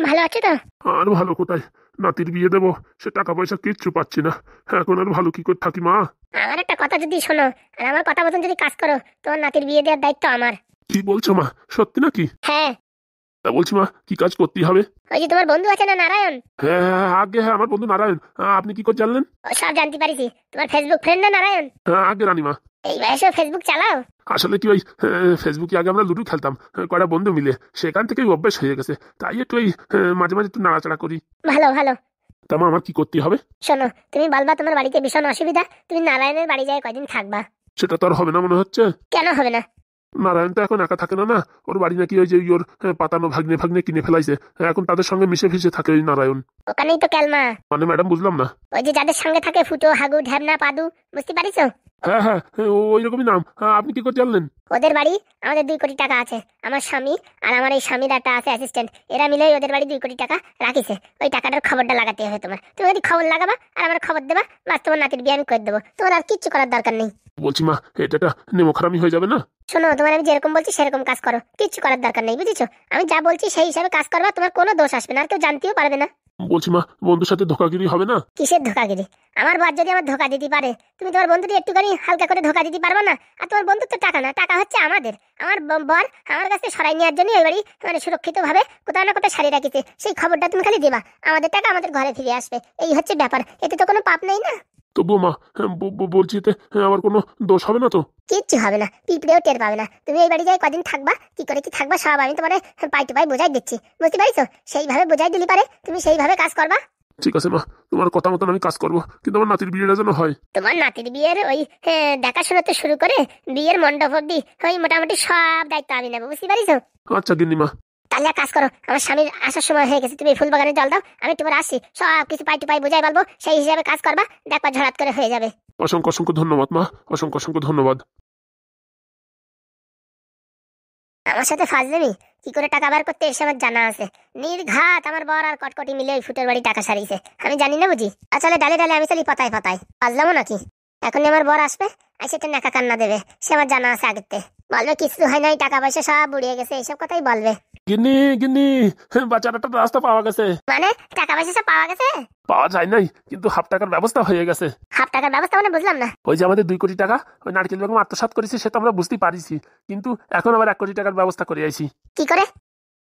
ভালো আছে তো? আর ভালো কোথায়, নাতির বিয়ে দেবো, সে টাকা পয়সা কিচ্ছু পাচ্ছি না। এখন আর ভালো কি করে থাকি মা? আমার একটা কথা যদি শোনো আর আমার কথা মতন যদি কাজ করো, তোমার নাতির বিয়ে দেওয়ার দায়িত্ব আমার। কি বলছো মা, সত্যি নাকি? হ্যাঁ। তা বলছি মা, কি কাজ করতে হবে? ওই যে তোমার বন্ধু আছে না, নারায়ণ? হ্যাঁ হ্যাঁ হ্যাঁ, আগে হ্যাঁ, আমার বন্ধু নারায়ণ। আপনি কি করে জানলেন? ও সব জানতে পারিছি। তোমার ফেসবুক ফ্রেন্ড না নারায়ণ? হ্যাঁ, আগে রানিমা। এই বয়সেও ফেসবুক চালাও? আসলে কি ওই ফেসবুকে আগে আমরা লুডো খেলতাম, কয়টা বন্ধু মিলে, সেখান থেকেই অভ্যাস হয়ে গেছে। তাই একটু ওই মাঝে মাঝে একটু নাড়াচাড়া করি। ভালো ভালো। তা মা, আমার কি করতে হবে? শোনো, তুমি বলবা তোমার বাড়িতে ভীষণ অসুবিধা, তুমি নারায়ণের বাড়ি যায় কয়দিন থাকবা। সেটা তো আর হবে না মনে হচ্ছে। কেন হবে না? নারায়ণ তো এখন একা থাকে না না, ওর বাড়ি নাকি ওই যে ওর পাতানো ভাগ্নে ভাগ্নে কিনে ফেলাইছে। এখন তাদের সঙ্গে মিশে ফিশে থাকে ওই নারায়ণ। ওখানেই তো ক্যালমা। মানে ম্যাডাম, বুঝলাম না। ওই যে যাদের সঙ্গে থাকে ফুটো, হাগু, ঢ্যাবনা, পাদু, বুঝতে পারিস? হ্যাঁ হ্যাঁ হ্যাঁ, ওই রকমই নাম। আপনি কি করে জানলেন? ওদের বাড়ি আমাদের 2 কোটি টাকা আছে। আমার স্বামী আর আমার এই স্বামীর একটা আছে অ্যাসিস্ট্যান্ট, এরা মিলে ওদের বাড়ি 2 কোটি টাকা রাখিছে। ওই টাকাটার খবরটা লাগাতে হবে তোমার। তুমি যদি খবর লাগাবা আর আমার খবর দেবা, বাস তোমার নাতির বিয়ে আমি করে দেবো। তোমার আর কিচ্ছু করার দরকার নেই। বলছি মা, এটা নেমোখারামি হয়ে যাবে না? শোনো, তোমার আমি যেরকম বলছি সেরকম কাজ করো, কিচ্ছু করার দরকার নেই, বুঝেছো? আমি যা বলছি সেই হিসাবে কাজ করবা, তোমার কোনো দোষ আসবে না, আর কেউ জানতেও পারবে না। বলছি মা, বন্ধুর সাথে ধোকাগিরি হবে না? কিসের ধোকাগিরি? আমার বর যদি আমার ধোকা দিতে পারে, তুমি তোমার বন্ধুটি একটুখানি হালকা করে ধোকা দিতে পারবে না? আর তোমার বন্ধুর তো টাকা না, টাকা হচ্ছে আমাদের। আমার বর আমার কাছে সরাই নেওয়ার জন্য ওই বাড়ি মানে সুরক্ষিত ভাবে কোথাও না কোথাও সারিয়ে রাখিছে। সেই খবরটা তুমি খালি দেবা, আমাদের টাকা আমাদের ঘরে ফিরে আসবে। এই হচ্ছে ব্যাপার, এতে তো কোনো পাপ নেই না। তবুও মা, বলছি এতে আমার কোনো দোষ হবে না তো? কিচ্ছু হবে না, পিঁপড়েও টের পাবে না। তুমি এই বাড়ি যাই কদিন থাকবা, কি করে কি থাকবা সব আমি তোমার পাই টু পাই বোঝাই দিচ্ছি, বুঝতে পারিস? সেইভাবে বোঝাই দিলি পারে, তুমি সেইভাবে কাজ করবা। ঠিক আছে মা, তোমার কথা মতন আমি কাজ করবো, কিন্তু আমার নাতির বিয়েটা যেন হয়। তোমার নাতির বিয়ের ওই দেখাশোনাতে শুরু করে বিয়ের মণ্ডপ অব্দি ওই মোটামুটি সব দায়িত্ব আমি নেবো, বুঝতে পারিস? আচ্ছা গিন্নিমা। তাহলে এক কাজ করো, আমার স্বামীর আসার সময় হয়ে গেছে, তুমি ফুল বাগানে জল দাও, আমি তোমার আসছি, সব কিছু পাই টু পাই বোঝাই বলবো, সেই হিসাবে কাজ করবা, দেখবা ঝড়াত করে হয়ে যাবে। অসংখ্য অসংখ্য ধন্যবাদ মা, অসংখ্য অসংখ্য ধন্যবাদ। আমার সাথে ফাজলামি কি করে টাকা বের করতে এসে আমার জানা আছে। নির্ঘাত আমার বর আর কটকটি মিলে ওই ফুটের বাড়ি টাকা সারিয়েছে, আমি জানি না বুঝি? আসলে ডালে ডালে আমি চলি পাতায় পাতায়, ফাজলামো নাকি? এখনই আমার বর আসবে, আর সেটা নেকা কান্না দেবে, সে আমার জানা আছে আগেতে। বলবে কিছু হয় নাই, টাকা পয়সা সব উড়িয়ে গেছে, এইসব কথাই বলবে। গিন্নি গিন্নি, বাচ্চাটা রাস্তা পাওয়া গেছে। মানে টাকা পয়সা সব পাওয়া গেছে? পাওয়া যায় নাই, কিন্তু হাফ টাকার ব্যবস্থা হয়ে গেছে। হাফ টাকার ব্যবস্থা মানে বুঝলাম না। ওই যে আমাদের 2 কোটি টাকা ওই নারকেল বেগম আত্মসাৎ করেছি, সে তো আমরা বুঝতেই পারিছি, কিন্তু এখন আবার 1 কোটি টাকার ব্যবস্থা করে আইছি। কি করে?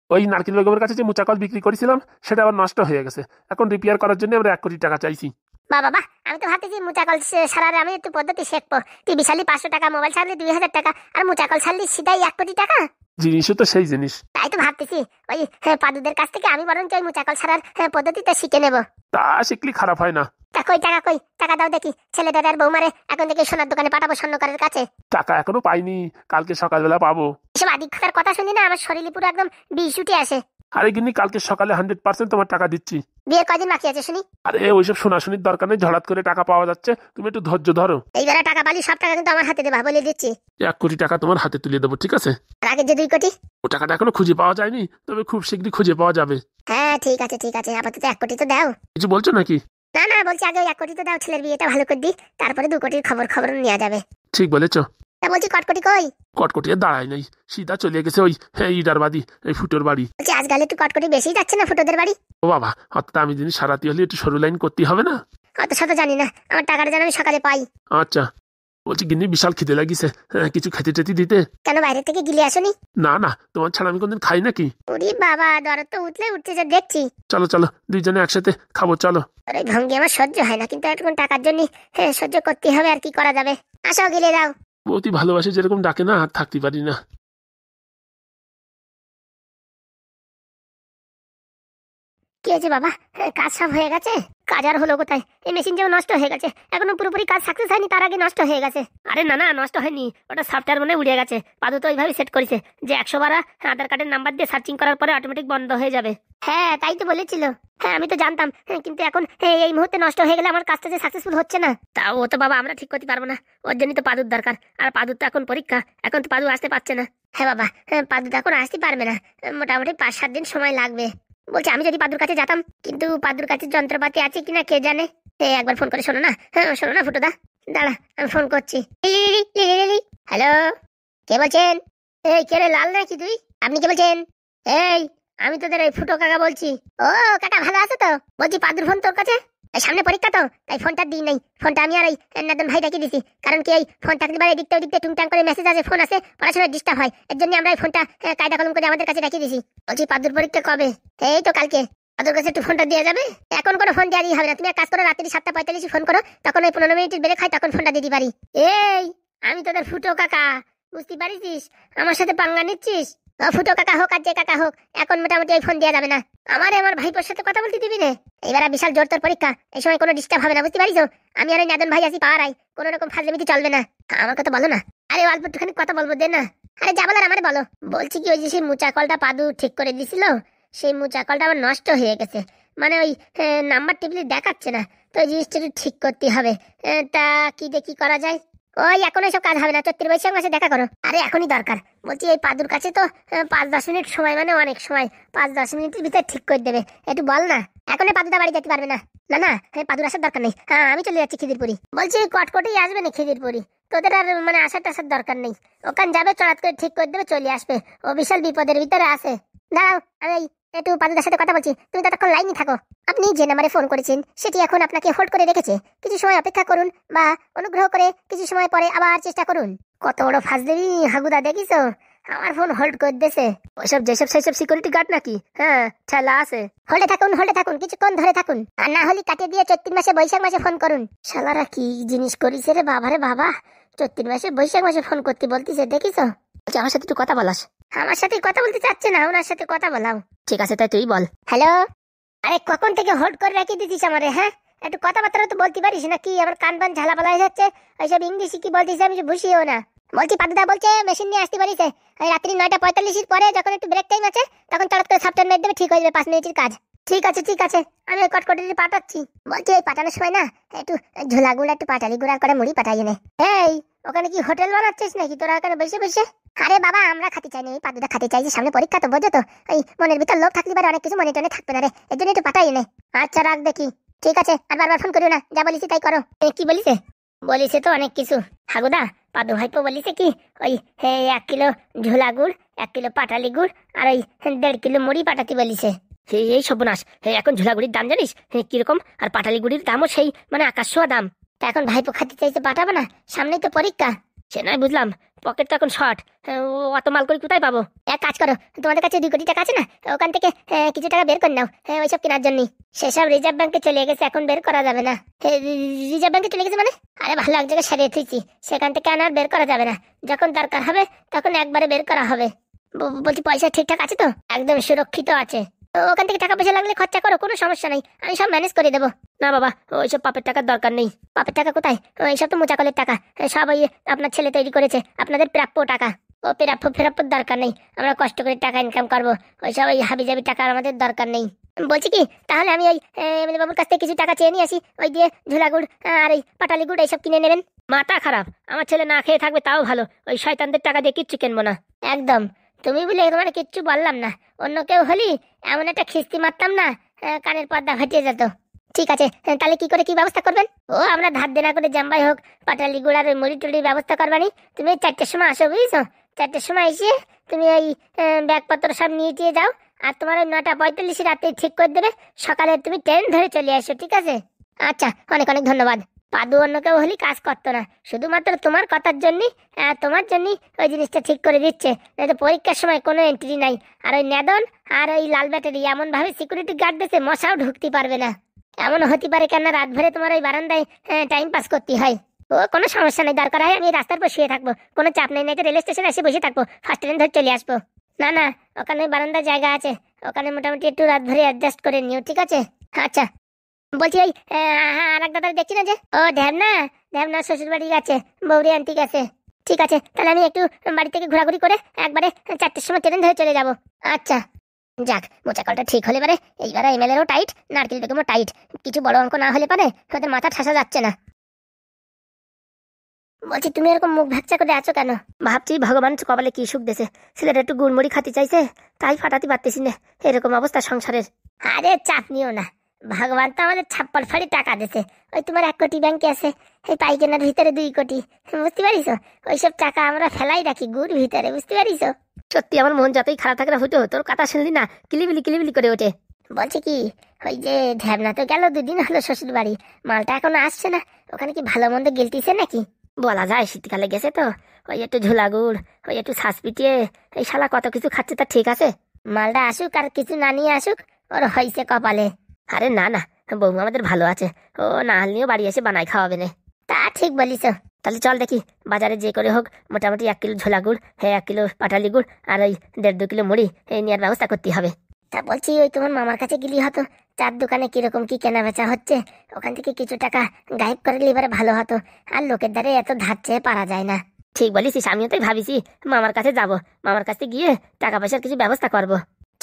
ওই নারকেল বেগমের কাছে যে মুচাকল বিক্রি করেছিলাম, সেটা আবার নষ্ট হয়ে গেছে। এখন রিপেয়ার করার জন্য আমরা 1 কোটি টাকা চাইছি। বাবা, আমি তো ভাবতেছি মুচাকল সারারে আমি একটু পদ্ধতি শিখবো। টিভি ছাড়লি 500 টাকা, মোবাইল ছাড়লি 2000 টাকা, আর মুচাকল ছাড়লি সিধাই 1 কোটি টাকা। জিনিসও তো সেই জিনিস। তাই তো ভাবতেছি ওই পাদুদের কাছ থেকে আমি বরং ওই মুচাকল ছাড়ার পদ্ধতিটা শিখে নেব। তা শিখলি খারাপ হয় না। তা কই টাকা, কই টাকা দাও দেখি, ছেলেটার আর বৌমারে এখন থেকে সোনার দোকানে পাঠাবো স্বর্ণকারের কাছে। টাকা এখনো পাইনি, কালকে সকালবেলা পাবো। এসব আদিক্ষার কথা শুনি না আমার শরীরে পুরো একদম বিষ উঠে আসে। আরে গিন্নি, কালকে সকালে 100% তোমার টাকা দিচ্ছি। বিয়ের কয়দিন বাকি আছে শুনি? আরে ওইসব শোনাশুনির দরকার নেই, ঝড়াত করে টাকা পাওয়া যাচ্ছে, তুমি একটু ধৈর্য ধরো। এইবারে টাকা পালি সব টাকা কিন্তু আমার হাতে দেবা, বলে দিচ্ছি। 1 কোটি টাকা তোমার হাতে তুলে দেবো, ঠিক আছে? আর আগে যে 2 কোটি, ও টাকাটা এখনো খুঁজে পাওয়া যায়নি, তবে খুব শীঘ্রই খুঁজে পাওয়া যাবে। হ্যাঁ ঠিক আছে ঠিক আছে, আপাতত 1 কোটি তো দাও। কিছু বলছো নাকি? না না, বলছি আগে 1 কোটি তো দাও, ছেলের বিয়েটা ভালো করে দিই, তারপরে 2 কোটির খবর নেওয়া যাবে। ঠিক বলেছো। তা বলছি কটকটি কই? কটকটি আর দাঁড়ায় নাই, সিধা চলে গেছে ওই ইটার বাড়ি, এই ফুটোর বাড়ি। বলছি আজকাল একটু কটকটি বেশি যাচ্ছে না ফুটোদের বাড়ি? ও বাবা, অত দামি জিনিস সারাতে হলে একটু সরু লাইন করতে হবে না? অত শত জানি না, আমার টাকাটা যেন আমি সকালে পাই। আচ্ছা। বলছি গিন্নি, বিশাল খিদে লাগিছে, কিছু খেতে টেতে দিতে। কেন বাইরে থেকে গিলে আসনি? না না, তোমার ছাড়া আমি কোনদিন খাই নাকি? ওরে বাবা, দরদ তো উঠতে যা দেখছি। চলো চলো, দুইজনে একসাথে খাবো, চলো। ওরে ভঙ্গি আমার সহ্য হয় না, কিন্তু এখন টাকার জন্য সহ্য করতে হবে, আর কি করা যাবে। আসো গিলে দাও। বৌতি ভালোবাসে যেরকম ডাকে না, আর থাকতে পারি না। কি হয়েছে বাবা, কাজ সব হয়ে গেছে? কাজ আর হলো কোথায়, এই মেশিন যেমন নষ্ট হয়ে গেছে, এখনো পুরোপুরি কাজ সাকসেস হয়নি, তার আগে নষ্ট হয়ে গেছে। আরে না না, নষ্ট হয়নি, ওটা সফটওয়্যার মনে উড়ে গেছে। পাদু তো ওইভাবে সেট করেছে যে 100 বার আধার কার্ডের নাম্বার দিয়ে সার্চিং করার পরে অটোমেটিক বন্ধ হয়ে যাবে। হ্যাঁ তাই তো বলেছিল। হ্যাঁ আমি তো জানতাম, কিন্তু এখন এই মুহূর্তে নষ্ট হয়ে গেলে আমার কাজটা যে সাকসেসফুল হচ্ছে না। তা ও তো বাবা আমরা ঠিক করতে পারবো না, ওর জন্যই তো পাদুর দরকার, আর পাদুর তো এখন পরীক্ষা, এখন তো পাদু আসতে পারছে না। হ্যাঁ বাবা, পাদু তো এখন আসতে পারবে না, মোটামুটি 5-7 দিন সময় লাগবে। বলছি আমি যদি পাদুর কাছে যেতাম, কিন্তু পাদুর কাছে যন্ত্রপাতি আছে কিনা কে জানে। একবার ফোন করে শোনো না, শোনো না ফুটোদা, দাঁড়া আমি ফোন করছি। হ্যালো, কে বলছেন? এই কে রে, লাল নাকি তুই? আপনি কে বলছেন? এই আমি তোদের এই ফুটো কাকা বলছি। ও কাকা ভালো আছো তো? বলছি পাদুর ফোন তোর কাছে? এই সামনে পরীক্ষা তো, তাই ফোনটা দিই নাই। ফোনটা আমি আর এই নাদন ভাই রেখে দিছি, কারণ কি এই ফোন থাকলে বারে এদিকটা ওদিকটা টুংটাং করে মেসেজ আসে, ফোন আসে, পড়াশোনার ডিস্টার্ব হয়। এর জন্য আমরা এই ফোনটা কায়দা কলম করে আমাদের কাছে রেখে দিছি। বলছি পাদুর পরীক্ষা কবে? এই তো কালকে। পাদুর কাছে একটু ফোনটা দিয়ে যাবে? এখন কোনো ফোন দেওয়ারই হবে না, তুমি এক কাজ করো, রাত্রি 7:45 ফোন করো, তখন ওই 15 মিনিটের ব্রেক হয়, তখন ফোনটা দিতে পারি। এই আমি তোদের ফুটো কাকা, বুঝতে পারিস? আমার সাথে পাঙ্গা নিচ্ছিস? ফুটো কাকা হোক আর যে কাকা হোক, এখন মোটামুটি ওই ফোন দেওয়া যাবে না। আমার ভাইপোর সাথে কথা বলতে দিবি না। এবার বিশাল জোর তোর পরীক্ষা, এই সময় কোনো ডিস্টার্ব হবে না, বুঝতে পারিস? আমি আর নাদন ভাই আছি পাড়ায়, কোনো রকম ফাজলামিতি চলবে না। আমার কথা বলো না। আরে অল্প একটুখানি কথা বলবো, দে না। আরে যা বলার আমারে বলো। বলছি কি, ওই যে সেই মুচা কলটা পাদু ঠিক করে দিছিল, সেই মুচা কলটা আমার নষ্ট হয়ে গেছে। মানে ওই নাম্বার টিপলে দেখাচ্ছে না, তো ওই জিনিসটা একটু ঠিক করতে হবে। তা কি দেখি করা যায়? ওই এখন এসব কাজ হবে না, 34 বৈশাখ মাসে দেখা করো। আরে এখনই দরকার। বলছি এই পাদুর কাছে তো 5-10 মিনিট সময়, মানে অনেক সময়, 5-10 মিনিটের ভিতরে ঠিক করে দেবে, একটু বল না। এখন পাদুদা বাড়ি যেতে পারবে না। না না, পাদুর আসার দরকার নেই, হ্যাঁ আমি চলে যাচ্ছি খিদিরপুরি। বলছি কটকটেই আসবে না খিদিরপুরি, তোদের আর মানে আসার টাসার দরকার নেই। ওখান যাবে, চড়াত করে ঠিক করে দেবে, চলে আসবে। ও বিশাল বিপদের ভিতরে আছে। দাঁড়াও, আমি একটু পাদুদার সাথে কথা বলছি, তুমি ততক্ষণ লাইনই থাকো। আপনি যে নাম্বারে ফোন করেছেন সেটি এখন আপনাকে হোল্ড করে রেখেছে, কিছু সময় অপেক্ষা করুন, বা অনুগ্রহ করে কিছু সময় পরে আবার চেষ্টা করুন। কত বড় ফাজলামি হাগুদা, দেখিস? আমার ফোন হোল্ড করে দিয়েছে। ওইসব যেসব সেসব সিকিউরিটি গার্ড নাকি? হ্যাঁ, ঠেলা আছে। হোল্ডে থাকুন, কিছুক্ষণ ধরে থাকুন, আর না হলে কাটিয়ে দিয়ে 34 মাসে বৈশাখ মাসে ফোন করুন। শালারা কি জিনিস করিস রে বাবা রে বাবা, 34 মাসে বৈশাখ মাসে ফোন করতে বলতিছে, দেখিস? আমার সাথে একটু কথা বলাস। আমার সাথে কথা বলতে চাচ্ছে না, ওনার সাথে কথা বলাও। ঠিক আছে, তাই তুই বল। হ্যালো। আরে কখন থেকে হোল্ড করে রেখে দিছিস আমারে? হ্যাঁ, একটু কথাবার্তা তো বলতে পারিস না কি? আমার কান পান ঝালাপালা হয়ে যাচ্ছে, ওইসব ইংলিশে কি বলতিস আমি বুঝিও না। বলছি পাদুদা বলছে মেশিন নিয়ে আসতে পারিস, রাত্রি 9:45 পরে যখন একটু ব্রেক টাইম আছে, তখন চড়াত করে সফটওয়্যার মেরে দেবে, ঠিক হয়ে যাবে 5 মিনিটের কাজ। ঠিক আছে, আমি ওই কটকটি পাঠাচ্ছি। বলছি ওই পাঠানোর সময় না একটু ঝোলা গুঁড়া, একটু পাটালি গুঁড়া করে মুড়ি পাঠাই নে। এই ওখানে কি হোটেল বানাচ্ছিস নাকি তোরা এখানে বসে বসে? আরে বাবা, আমরা খাতে চাই না, এই পাদুদা খাতে চাইছে, সামনে পরীক্ষা তো, বোঝো তো। এই মনের ভিতর লোভ থাকলে পারে, অনেক কিছু মনে টনে থাকবে না রে, এর জন্য একটু পাঠাই নে। আচ্ছা রাখ দেখি। ঠিক আছে, আর বারবার ফোন করিও না, যা বলিস তাই করো। কি বলিছে? বলিছে তো অনেক কিছু হাগুদা। পাদু ভাইপো বলিছে কি, ওই 1 কিলো ঝোলা গুড়, 1 কিলো পাটালি গুড়, আর ওই 1.5 কিলো মুড়ি পাঠাতে বলিছে। এই সর্বনাশ, এখন ঝোলা গুড়ির দাম জানিস কিরকম? আর পাটালি গুড়ির দামও সেই মানে আকাশ ছোঁয়া দাম। তা এখন ভাইপো খাতে চাইছে, পাঠাবো না, সামনেই তো পরীক্ষা। সে নয় বুঝলাম, পকেট তো এখন শর্ট, অত মাল করে কোথায় পাবো? এক কাজ করো, তোমাদের কাছে 2 কোটি টাকা আছে না, ওখান থেকে কিছু টাকা বের করে নাও, ওইসব কেনার জন্য। সেসব রিজার্ভ ব্যাংকে চলে গেছে, এখন বের করা যাবে না। রিজার্ভ ব্যাংকে চলে গেছে মানে? আরে ভালো এক জায়গায় সারিয়ে থুইছি, সেখান থেকে আর বের করা যাবে না, যখন দরকার হবে তখন একবারে বের করা হবে। বলছি পয়সা ঠিকঠাক আছে তো? একদম সুরক্ষিত আছে। ওখান থেকে টাকা পয়সা লাগলে খরচা করো, কোনো সমস্যা নেই, আমি সব ম্যানেজ করে দেবো। না বাবা, ওইসব পাপের টাকার দরকার নেই। পাপের টাকা কোথায়? ওইসব তো মোচাকলের টাকা, সব ওই আপনার ছেলে তৈরি করেছে, আপনাদের প্রাপ্য টাকা। ও প্রাপ্য ফেরাপ্যর দরকার নেই, আমরা কষ্ট করে টাকা ইনকাম করবো, ওইসব ওই হাবিজাবি টাকা আমাদের দরকার নেই। বলছি কি, তাহলে আমি ওই এমএলএ বাবুর কাছ থেকে কিছু টাকা চেয়ে নিয়ে আসি, ওই দিয়ে ঝোলা গুড় আর এই পাটালি গুড় এইসব কিনে নেবেন। মাথা খারাপ, আমার ছেলে না খেয়ে থাকবে তাও ভালো, ওই শয়তানদের টাকা দিয়ে কিচ্ছু কিনবো না। একদম, তুমি বলে তোমার কিচ্ছু বললাম না, অন্য কেউ হলি এমন একটা খিস্তি মারতাম না, কানের পর্দা ফাটিয়ে যেত। ঠিক আছে, তাহলে কি করে কি ব্যবস্থা করবেন? ও আমরা ধার দেনা করে জাম্বাই হোক পাটালি গুড়ার ওই মুড়ি টুড়ির ব্যবস্থা করবানি। তুমি 4টের সময় আসো, বুঝছো? 4টের সময় এসে তুমি ওই ব্যাগপত্র সব নিয়ে দিয়ে যাও, আর তোমার ওই 9:45 রাতে ঠিক করে দেবে, সকালে তুমি ট্রেন ধরে চলে আসো, ঠিক আছে? আচ্ছা, অনেক অনেক ধন্যবাদ। পাদু অন্য কেউ হলে কাজ করতো না, শুধুমাত্র তোমার কথার জন্যই, তোমার জন্যই ওই জিনিসটা ঠিক করে দিচ্ছে, নয়তো পরীক্ষার সময় কোনো এন্ট্রি নাই। আর ওই নেদন আর ওই লাল ব্যাটারি এমন ভাবে সিকিউরিটি গার্ড দিয়েছে, মশাও ঢুকতে পারবে না। এমন হতে পারে কেন রাত ভরে তোমার ওই বারান্দায় টাইম পাস করতে হয়। ও কোনো সমস্যা নেই, দরকার হয় আমি রাস্তার পর শুয়ে থাকবো, কোনো চাপ নেই, নয়তো রেল স্টেশনে এসে বসে থাকবো, ফার্স্ট ট্রেন ধরে চলে আসবো। না না, ওখানে বারান্দার জায়গা আছে, ওখানে মোটামুটি একটু রাত ভরে অ্যাডজাস্ট করে নিও, ঠিক আছে? আচ্ছা। বলছি ওই আর এক দাদা দেখছি না যে, ও ধ্যাবনা শ্বশুর বাড়ি গেছে, বৌরি আন্টি গেছে। ঠিক আছে, তাহলে আমি একটু বাড়ি থেকে ঘোরাঘুরি করে একবারে 4টের সময় ট্রেন ধরে চলে যাবো। আচ্ছা, যাক, মোচাকলটা ঠিক হলে পারে, এইবারে এমএলএরও টাইট, নারকেল বেগমও টাইট, কিছু বড় অঙ্ক না হলে পারে ওদের মাথা ঠাসা যাচ্ছে না। বলছি তুমি এরকম মুখ ভ্যাকচা করে আছো কেন? ভাবছি ভগবান কপালে কি সুখ দিয়েছে, ছেলেটা একটু গুড়মুড়ি খাতে চাইছে, তাই ফাটাতে পারতেছি না, এরকম অবস্থা সংসারের। আরে চাপ নিও না, ভগবান তো আমাদের 56 ফাড়ি টাকা দিয়েছে, ওই তোমার 1 কোটি ব্যাংকে আছে, এই পাইকেনার ভিতরে 2 কোটি, বুঝতে পারিস? ওইসব টাকা আমরা ফেলাই রাখি গুড় ভিতরে, বুঝতে পারিস? সত্যি আমার মন যতই খারাপ থাকে না ফুটো, তোর কথা শুনলি না কিলিবিলি কিলিবিলি করে ওঠে। বলছে কি, ওই যে ঢ্যাবনা তো গেল 2 দিন হলো শ্বশুর বাড়ি, মালটা এখনো আসছে না, ওখানে কি ভালো মন্দ গেলতিছে নাকি? বলা যায়, শীতকালে গেছে তো, ওই একটু ঝোলা গুড়, ওই একটু শ্বাস পিটিয়ে, এই শালা কত কিছু খাচ্ছে, তা ঠিক আছে। মালটা আসুক আর কিছু না নিয়ে আসুক, ওর হয়েছে কপালে। আরে না না, বৌমা আমাদের ভালো আছে, ও না নিয়েও বাড়ি এসে বানাই খাওয়াবে না। তা ঠিক বলিস। তাহলে চল দেখি, বাজারে যে করে হোক মোটামুটি 1 কিলো ঝোলা গুড়, 1 কিলো পাটালি গুড় আর ওই 1.5-2 কিলো মুড়ি এই নেওয়ার ব্যবস্থা করতে হবে। তা বলছি, ওই তোমার মামার কাছে গেলি হতো, চার দোকানে কিরকম কি কেনা বেচা হচ্ছে, ওখান থেকে কিছু টাকা গায়েব করে লিবারে ভালো হতো। আর লোকের দ্বারা এত ধার চেয়ে পারা যায় না। ঠিক বলিস, আমিও তাই ভাবিছি মামার কাছে যাব, মামার কাছে গিয়ে টাকা পয়সার কিছু ব্যবস্থা করব।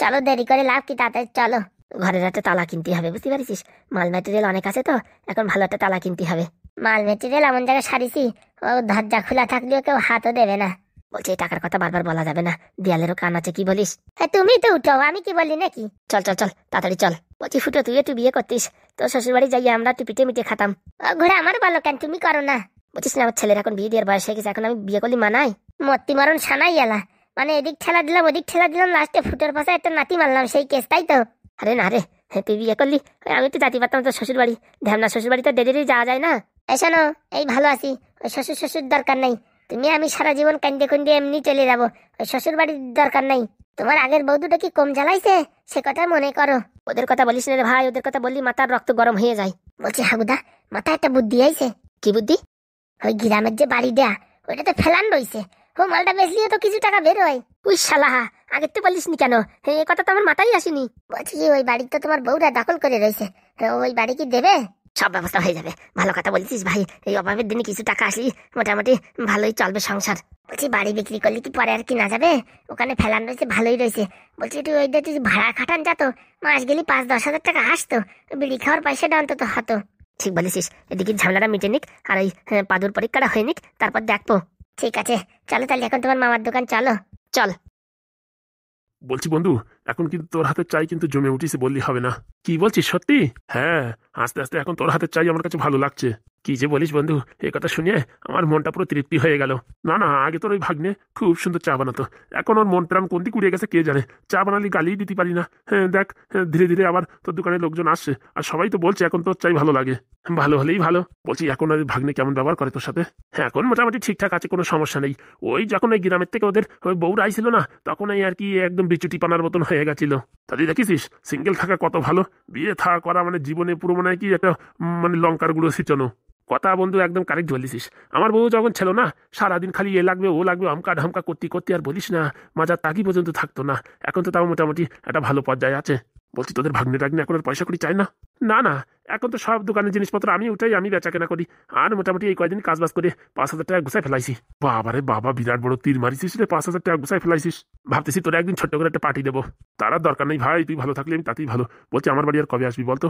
চলো, দেরি করে লাভ কি, তাড়াতাড়ি চলো। ঘরের একটা তালা কিনতে হবে, বুঝতে পারিস, মাল ম্যাটেরিয়াল অনেক আছে তো, এখন ভালো একটা তালা কিনতে হবে। মাল ম্যাটেরিয়াল এমন জায়গায় সারিছি, ও দরজা খোলা থাকলেও কেউ হাতও দেবে না। বলছি, এই টাকার কথা বারবার বলা যাবে না, দেয়ালেরও কান আছে, কি বলিস? হ্যাঁ, তুমি তো উঠো, আমি কি বলি নাকি? চল চল চল, তাড়াতাড়ি চল। বলছি ফুটো, তুই একটু বিয়ে করতিস, তোর শ্বশুর বাড়ি যাইয়ে আমরা একটু পিঠে মিটে খাতাম। ঘুরে আমার বলো কেন, তুমি করো না? বলছিস না, আমার ছেলের এখন বিয়ে দেওয়ার বয়স হয়ে গেছে, এখন আমি বিয়ে করলি মানাই? মত্তি মরণ সানাই এলা, মানে এদিক ঠেলা দিলাম ওদিক ঠেলা দিলাম, লাস্টে ফুটোর পাশে একটা নাতি মারলাম, সেই কেস, তাই তো? আরে না রে, হ্যাঁ তুই বিয়ে করলি, আমি তো জাতি পারতাম তোর শ্বশুর বাড়ি, ধ্যামনা শ্বশুর বাড়ি তো ডেলি যাওয়া যায় না। শোনো, এই ভালো আছি, ওই শ্বশুর শ্বশুর দরকার নাই, তুমি আমি সারা জীবন কান্দে কুন্দে এমনি চলে যাবো, ওই শ্বশুর বাড়ির দরকার নাই। তোমার আগের বউ দুটো কি কম জ্বালাইছে, সে কথা মনে করো। ওদের কথা বলিস না রে ভাই, ওদের কথা বললি মাথার রক্ত গরম হয়ে যায়। বলছি হাগুদা, মাথায় একটা বুদ্ধি আইছে। কি বুদ্ধি? ওই গ্রামের যে বাড়ি দেয়া, ওইটা তো ফেলান রইছে, ও মালটা বেচলিও তো কিছু টাকা বের হয়। উই শালা, আগে তো বলিস নি কেন? এই কথা তো আমার মাথায় আসেনি। বলছি কি, ওই বাড়ি তো তোমার বউরা দখল করে রয়েছে, ওই বাড়ি কি দেবে? সব ব্যবস্থা হয়ে যাবে, ভালো কথা বলছিস ভাই, এই অভাবের দিনে কিছু টাকা আসলি মোটামুটি ভালোই চলবে সংসার। বলছি, বাড়ি বিক্রি করলে কি পরে আর কিনা যাবে? ওখানে ফেলান রয়েছে, ভালোই রয়েছে। বলছি একটু ওইটা তুই ভাড়া খাটান যাতো, মাস গেলি 5-10 হাজার টাকা আসতো, বিড়ি খাওয়ার পয়সাটা অন্তত হতো। ঠিক বলেছিস, এদিকে ঝামেলাটা মিটে নিক, আর ওই পাদুর পরীক্ষাটা হয়ে নিক, তারপর দেখবো। ঠিক আছে, চলো তাহলে এখন তোমার মামার দোকান চলো। চল। বলছি বন্ধু, এখন কিন্তু তোর হাতের চাই কিন্তু জমে উঠিছে বললি হবে না। কি বলছিস সত্যি? হ্যাঁ, আস্তে আস্তে এখন তোর হাতের চাই আমার কাছে ভালো লাগছে। কি যে বলিস বন্ধু, এই কথা শুনে আমার মনটা পুরো তৃপ্তি হয়ে গেল। না না, আগে তোর ওই ভাগ্নে খুব সুন্দর চা বানাতো, এখন ওর মন প্রাণ কোন দিক উড়ে গেছে কে জানে, চা বানালি গালিই দিতে পারি না। হ্যাঁ দেখ, ধীরে ধীরে আবার তোর দোকানে লোকজন আসছে, আর সবাই তো বলছে এখন তোর চাই ভালো লাগে। ভালো হলেই ভালো। বলছি, এখন আর ভাগ্নে কেমন ব্যবহার করে তোর সাথে? হ্যাঁ, এখন মোটামুটি ঠিকঠাক আছে, কোনো সমস্যা নেই। ওই যখন ওই গ্রামের থেকে ওদের ওই বউরা আইছিল না, তখন এই আর কি একদম বিচুটি পানার মতন হয়ে গেছিল। তাদের দেখিস সিঙ্গেল থাকা কত ভালো, বিয়ে থাকা করা মানে জীবনে পুরো মনে হয় কি একটা মানে লঙ্কার গুঁড়ো ছিটানো। কথা বন্ধু একদম কারেক্ট বলিস। আমার বউ যখন ছিল না, সারাদিন খালি এ লাগবে ও লাগবে আমকা ঢামকা করতে করতে আর বলিস না, মাজার তাকি পর্যন্ত থাকতো না। এখন তো তাও মোটামুটি একটা ভালো পর্যায়ে আছে। বলছি, তোদের ভাগ্নে টাগ্নে এখন আর পয়সা করি চাই না? না না, এখন তো সব দোকানের জিনিসপত্র আমি উঠাই, আমি বেচা কেনা করি, আর মোটামুটি এই কয়দিন কাজবাজ করে 5,000 টাকা গুছাই ফেলাইছি। বাবারে বাবা, বিরাট বড় তীর মারিছিস রে, 5,000 টাকা গুছাই ফেলাইছিস। ভাবতেছি তোরা একদিন ছোট্ট করে একটা পার্টি দেবো। তার আর দরকার নেই ভাই, তুই ভালো থাকলে আমি তাতেই ভালো। বলছি, আমার বাড়ি আর কবে আসবি বলতো?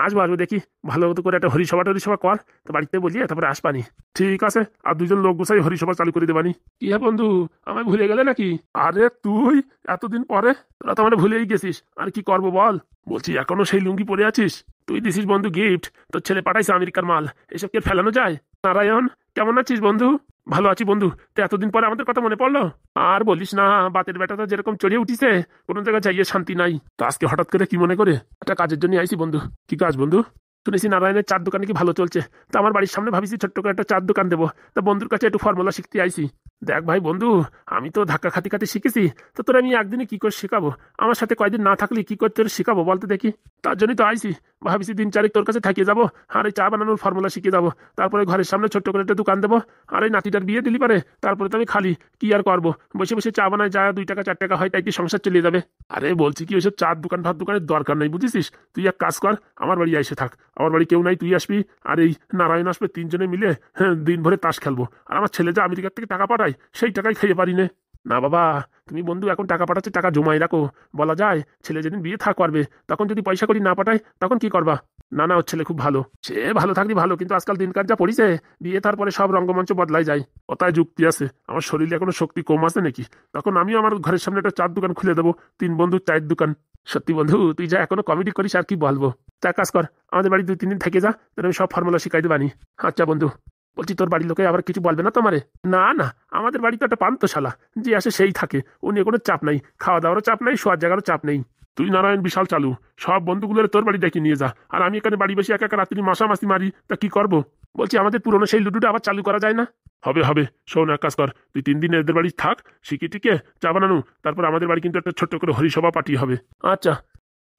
আসবো আসবো, দেখি ভালো মতো করে একটা হরিসভা টরিসভা কর, তো বাড়িতে বলিয়ে তারপরে আসবানি। ঠিক আছে, আর 2জন লোক গোছাই হরিসভা চালু করে দেবানি। কি হ্যাঁ বন্ধু, আমায় ভুলে গেলে নাকি? আরে তুই এতদিন পরে, তোরা তো আমার ভুলেই গেছিস, আর কি করবো বল। বলছি, এখনো সেই লুঙ্গি পরে আছিস? তুই দিছিস বন্ধু গিফট, তোর ছেলে পাঠাইছে আমেরিকার মাল, এসব কে ফেলানো যায়? নারায়ণ, কেমন আছিস বন্ধু? ভালো আছি বন্ধু, তো এতদিন পরে আমাদের কথা মনে পড়লো? আর বলিস না, বাতের বেটাটা যেরকম চড়িয়ে উঠিছে, কোনো জায়গায় যাইয়ে শান্তি নাই। তো আজকে হঠাৎ করে কি মনে করে একটা কাজের জন্য আইসি বন্ধু। কি কাজ বন্ধু? শুনেছি নারায়ণের চার দোকানে কি ভালো চলছে, তা আমার বাড়ির সামনে ভাবিছি ছোট্ট করে একটা চার দোকান দেবো, তা বন্ধুর কাছে একটু ফর্মুলা শিখতে আইসি। দেখ ভাই বন্ধু, আমি তো ধাক্কা খাতি খাতি শিখেছি, তো তোর আমি একদিনে কি করে শেখাবো? আমার সাথে কয়দিন না থাকলে কি করে তোর শেখাবো বলতে দেখি? তার জন্যই তো আইসি, ভাবিছি 3-4 তোর কাছে থাকিয়ে যাবো, আর এই চা বানানোর ফর্মুলা শিখে যাবো, তারপরে ঘরের সামনে ছোট্ট করে একটা দোকান দেবো, আর এই নাতিটার বিয়ে দিলি পারে, তারপরে তো আমি খালি কি আর করবো, বসে বসে চা বানায়, যা 2 টাকা 4 টাকা হয় তাই কি সংসার চলে যাবে। আরে বলছি কি, ওইসব চার দোকান ভাত দোকানের দরকার নেই বুঝেছিস। তুই এক কাজ কর, আমার বাড়ি এসে থাক, আমার বাড়ি কেউ নাই, তুই আসবি আর এই নারায়ণ আসবে, 3জনে মিলে হ্যাঁ দিন ভরে তাস খেলবো, আর আমার ছেলে যা আমেরিকার থেকে টাকা পাঠায় সেই টাকাই খেয়ে পারি নে। না বাবা, তুমি বন্ধু এখন টাকা পাঠাচ্ছে, টাকা জমাই রাখো, বলা যায় ছেলে যেদিন বিয়ে থাক করবে, তখন যদি পয়সা করি না পাঠায় তখন কি করবা? না না, ওর ছেলে খুব ভালো, সে ভালো থাকলে ভালো, কিন্তু আজকাল দিনকার যা পড়িছে, বিয়ে তারপরে সব রঙ্গমঞ্চ বদলাই যায়। ওটাই যুক্তি আছে, আমার শরীরে এখনো শক্তি কম আছে নাকি? তখন আমিও আমার ঘরের সামনে একটা চার দোকান খুলে দেবো, 3 বন্ধুর চায়ের দোকান। সত্যি বন্ধু, তুই যা এখনো কমেডি করিস আর কি বলবো। তা কাজ কর, আমাদের বাড়ি 2-3 দিন থেকে যা, তোর আমি সব ফর্মুলা শিখাই দেবানি। আচ্ছা বন্ধু। বলছি তোর বাড়ির লোকে আবার কিছু বলবে না তোমারে? না না, আমাদের বাড়িতে একটা পান্তশালা, যে আসে সেই থাকে, ও নিয়ে কোনো চাপ নাই, খাওয়া দাওয়ারও চাপ নাই, শোয়ার জায়গারও চাপ নেই। তুই নারায়ণ বিশাল চালু, সব বন্ধুগুলোর তোর বাড়ি ডেকে নিয়ে যা, আর আমি এখানে বাড়ি বসে একা একা রাত্রি মাসামাসি মারি, তা কি করবো? বলছি আমাদের পুরনো সেই লুডুটা আবার চালু করা যায় না? হবে হবে, শোন এক কাজ কর, তুই 3 দিন এদের বাড়ি থাক, শিখি টিকে চা বানানো, তারপর আমাদের বাড়ি কিন্তু একটা ছোট্ট করে হরিসভা পার্টি হবে। আচ্ছা।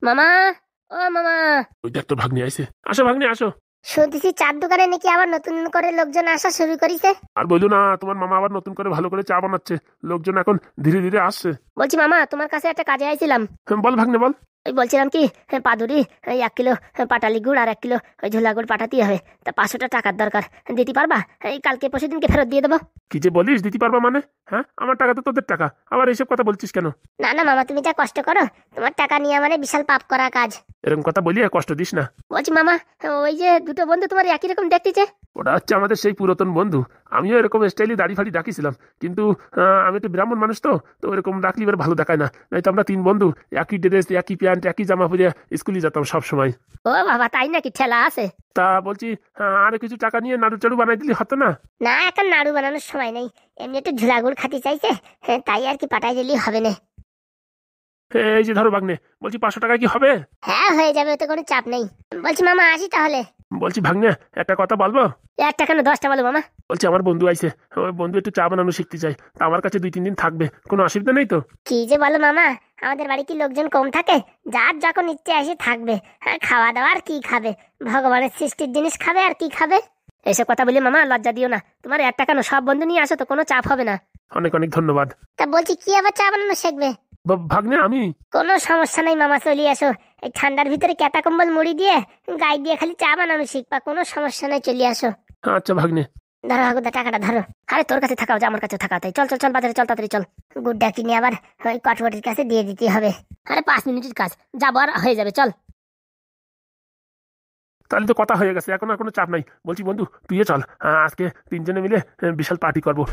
মামা, ও মামা, ওই দেখ তোর ভাগ্নি আইছে, আসো ভাগ্নি আসো। শুনতেছি চার দোকানে নাকি আবার নতুন করে লোকজন আসা শুরু করেছে। আর বললো না, তোমার মামা আবার নতুন করে ভালো করে চা বানাচ্ছে, লোকজন এখন ধীরে ধীরে আসছে। বলছি মামা, তোমার কাছে একটা কাজে আইছিলাম। বল ভাগ্নে বল। ওই বলছিলাম কি, পাদুরি 1 কিলো পাটালি গুড় আর 1 কিলো ওই ঝোলা গুড় পাঠাতে হবে, তা 500 টাকার দরকার, দিতে পারবা? এই কালকে পরশু দিনকে ফেরত দিয়ে দেবো। কি যে বলিস, দিতে পারবা মানে? হ্যাঁ, আমার টাকা তো তোদের টাকা, আবার এইসব কথা বলছিস কেন? না না মামা, তুমি যা কষ্ট করো, তোমার টাকা নিয়ে মানে বিশাল পাপ করা কাজ। এরকম কথা বলি কষ্ট দিস না। বলছি মামা, ওই যে দুটো বন্ধু তোমার একই রকম দেখতেছে। ওটা হচ্ছে আমাদের সেই পুরাতন বন্ধু, আমিও এরকম স্টাইলে দাড়ি ফাড়ি ডাকিছিলাম, কিন্তু আমি একটু ব্রাহ্মণ মানুষ, তো তো এরকম ডাকলি এবার ভালো দেখায় না, নাই তো আমরা 3 বন্ধু একই ড্রেস, একই প্যান্ট, একই জামা পরে স্কুলে যেতাম সব সময়। ও বাবা, তাই নাকি? ঠেলা আছে? তা বলছি আরো কিছু টাকা নিয়ে নাড়ু চাড়ু বানাই দিলি হতো না? না, এখন নাড়ু বানানোর সময় নেই, এমনি একটু ঝোলা গুড় খাতে চাইছে, তাই আর কি পাঠাই দিলেই হবে না। এই যে ধরো ভাগ্নে, বলছি 500 টাকা কি হবে? হ্যাঁ হয়ে যাবে, ওতে কোনো চাপ নেই। বলছি মামা, আসি তাহলে। বলছি ভাগ্নে, একটা কথা বলবো? একটা কেন, 10টা বলো মামা। বলছি আমার বন্ধু আইছে, ওই বন্ধু একটু চা বানানো শিখতে চাই, তা আমার কাছে 2-3 দিন থাকবে, কোনো অসুবিধা নেই তো? কি যে বলো মামা, আমাদের বাড়ি কি লোকজন কম থাকে? যার যখন ইচ্ছে এসে থাকবে, আর খাওয়া দাওয়া আর কি খাবে, ভগবানের সৃষ্টির জিনিস খাবে আর কি খাবে। এসব কথা বলি মামা, লজ্জা দিও না, তোমার একটা কেন, সব বন্ধু নিয়ে আসো তো, কোনো চাপ হবে না। অনেক অনেক ধন্যবাদ। তা বলছি কি, আবার চা বানানো শিখবে? ভাগ্নে আমি? কোনো সমস্যা নাই মামা, চলে আসো। এই ঠান্ডার ভিতরে ক্যাতা কম্বল মুড়ি দিয়ে গায়ে দিয়ে খালি চা বানানো শিখবা, কোনো সমস্যা নাই, চলে আসো। আচ্ছা ভাগ্নে। ধরো হাগুদা, টাকাটা ধরো। আরে তোর কাছে থাকাও যে আমার কাছে থাকা, তাই চল চল চল, বাজারে চল, তাড়াতাড়ি চল। গুড়টা কিনে আবার ওই কটবটির কাছে দিয়ে দিতে হবে। আরে 5 মিনিটের কাজ, যাবো আর হয়ে যাবে, চল। তাহলে তো কথা হয়ে গেছে, এখন আর কোনো চাপ নাই। বলছি বন্ধু, তুইও চল, আজকে 3 জনে মিলে বিশাল পার্টি করবো।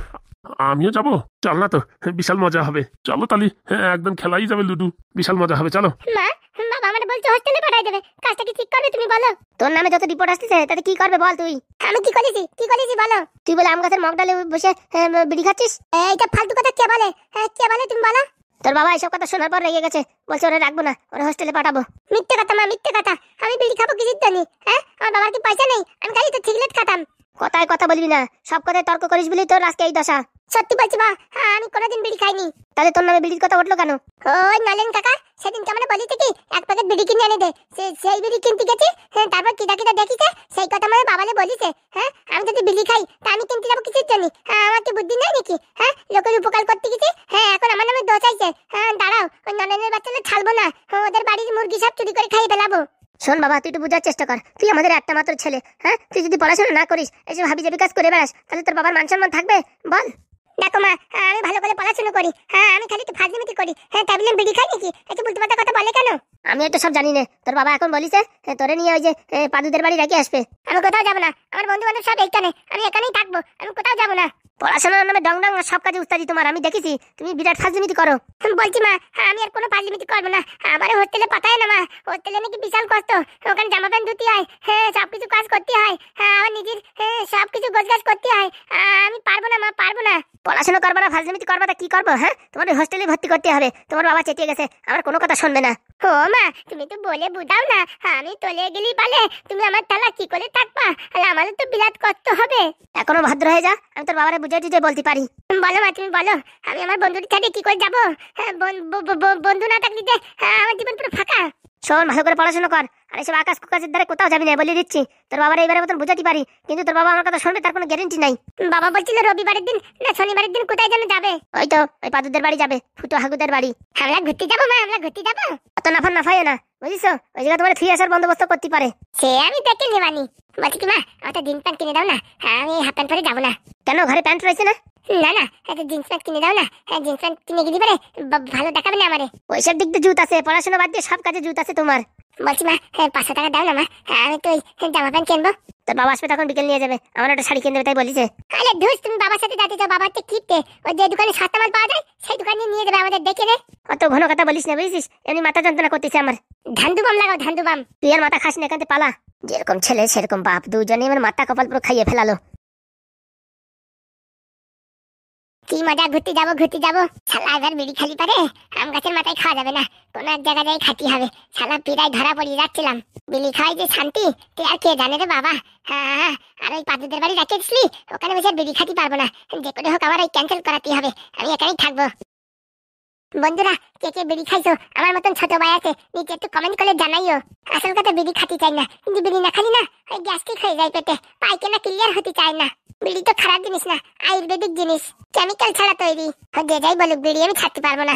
আমিও যাবো, চল না তো, বিশাল মজা হবে। চলো তাহলে, একদম খেলাই যাবে লুডু, বিশাল মজা হবে, চলো। মা, বাবা আমার বলছে হোস্টেলে পাঠাই দেবে, কাজটা কি ঠিক করবে তুমি বলো? তোর নামে যত রিপোর্ট আসতেছে তাতে কি করবে বল তুই? আমি কি করেছি, কি করেছি বলো? তুই বলে আম গাছের মগ ডালে বসে বিড়ি খাচ্ছিস, এইটা ফালতু কথা কে বলে? কে বলে তুমি বলো? তোর বাবা এসব কথা শোনার পর রেগে গেছে, বলছে ওরা রাখবো না, ওরা হোস্টেলে পাঠাবো। মিথ্যে কথা মা, মিথ্যে কথা। আমি বিড়ি খাবো কিসের জন্য? আমার বাবার কি পয়সা নেই? আমি খালি তো সিগারেট খাতাম। কথায় কথা বলবি না, সব কথায় তর্ক করিস বলেই তোর আজকে এই দশা। সত্যি বলছি মা, আমি কোনোদিন বিড়ি খাইনি। তাহলে তোর নামে বিড়ির কথা উঠলো কেন? ওই নলেন কাকা সেদিন কেমন বলিতে কি 1 প্যাকেট বিড়ি কিনে এনে দে, সেই বিড়ি কিনতে গেছি, তারপর কিটা কিটা দেখিছে, সেই কথা আমার বাবালে বলিছে। আমি যদি বিড়ি খাই তা আমি কিনতে যাবো কিসের জন্য? আমার কি বুদ্ধি নাই নাকি? লোকের উপকার করতে গেছি, এখন আমার নামে দোষ আইছে। দাঁড়াও, ওই নলেনের বাচ্চাদের ছাড়বো না, ওদের বাড়ির মুরগি সব চুরি করে খাইয়ে ফেলাবো। শোন বাবা, তুই একটু বোঝার চেষ্টা কর, তুই আমাদের একটা মাত্র ছেলে। তুই যদি পড়াশোনা না করিস, এসব হাবি জাবি কাজ করে বেড়াস, তাহলে তোর বাবার মান সম্মান থাকবে বল? দেখো মা, আমি ভালো করে পড়াশোনা করি, আমি খালি একটু ফাজলামি করি, তাই বলে বিড়ি খাই নাকি? একটু বলতে পারতে কথা বলে কেন? আমি তো সব জানি না, তোর বাবা এখন বলিছে তোরে নিয়ে ওই যে পাদুদের বাড়ি রেখে আসবে। আমি কোথাও যাবো না, আমার বন্ধু বান্ধব সব এইখানে, আমি এখানেই থাকবো, আমি কোথাও যাবো না। পড়াশোনার নামে ডং ডং সব কাজে উস্তাদি তোমার, আমি দেখেছি তুমি বিরাট ফাজলিমিতি করো। বলছি মা, আমি আর কোনো ফাজলিমিতি করবো না, আমার হোস্টেলে পাঠায় না মা, হোস্টেলে নাকি বিশাল কষ্ট, ওখানে জামা প্যান্ট ধুতে হয়, সবকিছু কাজ করতে হয়, আমার নিজের সবকিছু গোছগাছ করতে হয়, আমি পারবো না মা, পারবো না। পড়াশোনা করবো না, ফাজলিমিতি করবো, তা কি করবো? তোমার হোস্টেলে ভর্তি করতে হবে, তোমার বাবা চেটিয়ে গেছে, আমার কোনো কথা শুনবে না। ও মা, তুমি তো বলে বুঝাও না, আমি চলে গেলি পালে তুমি আমার তালা কি করে থাকবা, আমাদের তো বিরাট কষ্ট হবে। এখনো ভদ্র হয়ে যা, আমি তোর বাবারে বুঝে টুঝে বলতে পারি। বলো মা, তুমি বলো, আমি আমার বন্ধুর সাথে কি করে যাবো? বন্ধু না থাকলে যে আমার জীবন পুরো ফাঁকা। শোন, ভালো করে পড়াশোনা কর, আর এসব আকাশ কুকাশের দ্বারা কোথাও যাবি না, বলে দিচ্ছি। তোর বাবার এইবারের মতন বুঝাতে পারি, কিন্তু তোর বাবা আমার কথা শুনবে তার কোনো গ্যারেন্টি নাই। বাবা বলছিল রবিবারের দিন না শনিবারের দিন কোথায় যেন যাবে, ওই তো ওই পাদুদের বাড়ি যাবে, ফুটো হাগুদের বাড়ি। আমরা ঘুরতে যাবো মা, আমরা ঘুরতে যাবো। অত নাফান নাফাইও না, বুঝিস? ওই জায়গা তোমার ফ্রি আসার বন্দোবস্ত করতে পারে, সে আমি দেখে নেবানি। বলছি কি মা, একটা জিন্স প্যান্ট কিনে দাও না, আমি হাফ প্যান্ট পরে যাবো না। কেন, ঘরে প্যান্ট রয়েছে না? না না, একটা জিন্স প্যান্ট কিনে দাও না, জিন্স প্যান্ট কিনে গেলে পারে ভালো দেখাবে না আমারে। ওইসব দিক দিয়ে জুত আছে, পড়াশোনা বাদ দিয়ে সব কাজে জুত আছে তোমার। বলছি মা, 500 টাকা দাও না মা, আমি তো ওই জামা প্যান্ট কিনবো। তোর বাবা আসবে তখন বিকেল নিয়ে যাবে, আমার একটা শাড়ি কিনে দেবে তাই বলিছে। আরে ধুস, তুমি বাবার সাথে যাতে চাও, বাবা হচ্ছে কিপটে, ওই যে দোকানে সস্তা মাল পাওয়া যায় সেই দোকানে নিয়ে যাবে আমাদের, দেখে রে। অত ঘন কথা বলিস না, বুঝছিস? এমনি মাথা যন্ত্রণা করতেছে আমার। ধান্দু বাম লাগাও, ধান্দু বাম। তুই আর মাথা খাস না, এখান থেকে পালা। যেরকম ছেলে সেরকম বাপ, দুজনেই আমার মাথা কপাল পুরো খাইয়ে ফেলালো। কি মজা, ঘুরতে যাবো। শালা এবার বিড়ি খালি পারে আম গাছের মাথায় খাওয়া যাবে না, কোন এক জায়গায় খাতি হবে। শালা পিড়ায় ধরা পড়িয়ে যাচ্ছিলাম। বিড়ি খাওয়াই যে শান্তি তে আর কে জানে রে বাবা। হ্যাঁ, আর ওই পাদুদের বাড়ি রাখে দিসলি, ওখানে বসে বিড়ি খাতি পারবো না। যে করে হোক আমার এই ক্যান্সেল করাতেই হবে, আমি এখানেই থাকবো। বন্ধুরা, কে কে বিড়ি খাইছো? আমার মতন ছোট ভাই আছে, নিচে একটু কমেন্ট করে জানাইও। আসল কথা বিড়ি খাতি চাই না, কিন্তু বিড়ি না খালি না ওই গ্যাস্ট্রিক হয়ে যায় পেটে, পায়খানা ক্লিয়ার হতে চায় না। বিড়ি তো খারাপ জিনিস না, আয়ুর্বেদিক জিনিস, কেমিক্যাল ছাড়া তৈরি। যে যাই বলুক, বিড়ি আমি ছাড়তে পারবো না।